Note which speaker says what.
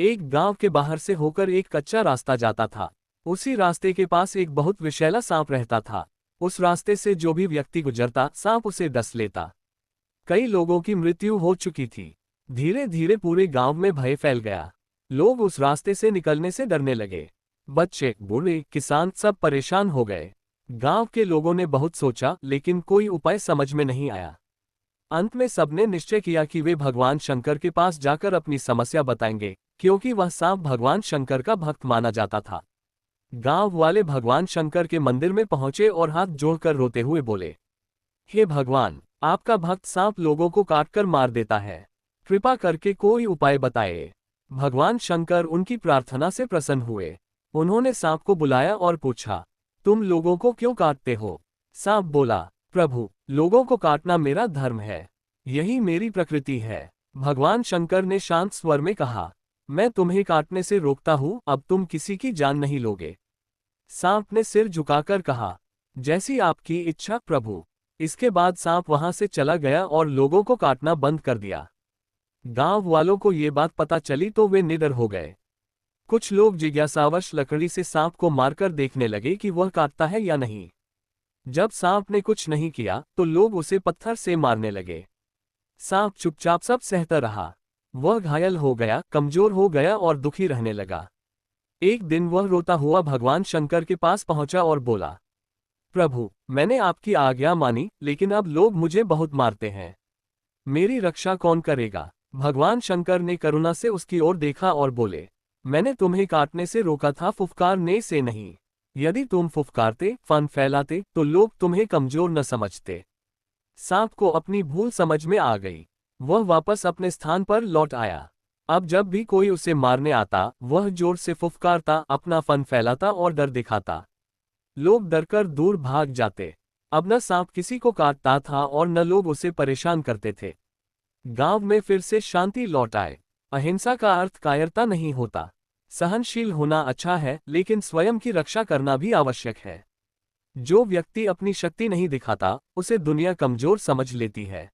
Speaker 1: एक गांव के बाहर से होकर एक कच्चा रास्ता जाता था। उसी रास्ते के पास एक बहुत विषैला सांप रहता था। उस रास्ते से जो भी व्यक्ति गुजरता सांप उसे डस लेता। कई लोगों की मृत्यु हो चुकी थी। धीरे धीरे पूरे गांव में भय फैल गया। लोग उस रास्ते से निकलने से डरने लगे। बच्चे, बूढ़े, किसान सब परेशान हो गए। गांव के लोगों ने बहुत सोचा लेकिन कोई उपाय समझ में नहीं आया। अंत में सबने निश्चय किया कि वे भगवान शंकर के पास जाकर अपनी समस्या बताएंगे, क्योंकि वह सांप भगवान शंकर का भक्त माना जाता था। गांव वाले भगवान शंकर के मंदिर में पहुंचे और हाथ जोड़कर रोते हुए बोले, हे भगवान, आपका भक्त सांप लोगों को काटकर मार देता है। कृपा करके कोई उपाय बताएं। भगवान शंकर उनकी प्रार्थना से प्रसन्न हुए। उन्होंने सांप को बुलाया और पूछा, तुम लोगों को क्यों काटते हो? सांप बोला, प्रभु, लोगों को काटना मेरा धर्म है। यही मेरी प्रकृति है। भगवान शंकर ने शांत स्वर में कहा, मैं तुम्हें काटने से रोकता हूं, अब तुम किसी की जान नहीं लोगे। सांप ने सिर झुकाकर कहा, जैसी आपकी इच्छा प्रभु। इसके बाद सांप वहां से चला गया और लोगों को काटना बंद कर दिया। गांव वालों को ये बात पता चली तो वे निडर हो गए। कुछ लोग जिज्ञासावश लकड़ी से सांप को मारकर देखने लगे कि वह काटता है या नहीं। जब सांप ने कुछ नहीं किया तो लोग उसे पत्थर से मारने लगे। सांप चुपचाप सब सहता रहा। वह घायल हो गया, कमजोर हो गया और दुखी रहने लगा। एक दिन वह रोता हुआ भगवान शंकर के पास पहुंचा और बोला, प्रभु, मैंने आपकी आज्ञा मानी, लेकिन अब लोग मुझे बहुत मारते हैं। मेरी रक्षा कौन करेगा? भगवान शंकर ने करुणा से उसकी ओर देखा और बोले, मैंने तुम्हें काटने से रोका था, फुफकारने से नहीं। यदि तुम फुफकारते, फन फैलाते, तो लोग तुम्हें कमजोर न समझते। सांप को अपनी भूल समझ में आ गई। वह वापस अपने स्थान पर लौट आया। अब जब भी कोई उसे मारने आता, वह जोर से फुफकारता, अपना फन फैलाता और डर दिखाता। लोग डरकर दूर भाग जाते। अब न सांप किसी को काटता था और न लोग उसे परेशान करते थे। गांव में फिर से शांति लौट आए। अहिंसा का अर्थ कायरता नहीं होता। सहनशील होना अच्छा है, लेकिन स्वयं की रक्षा करना भी आवश्यक है। जो व्यक्ति अपनी शक्ति नहीं दिखाता, उसे दुनिया कमजोर समझ लेती है।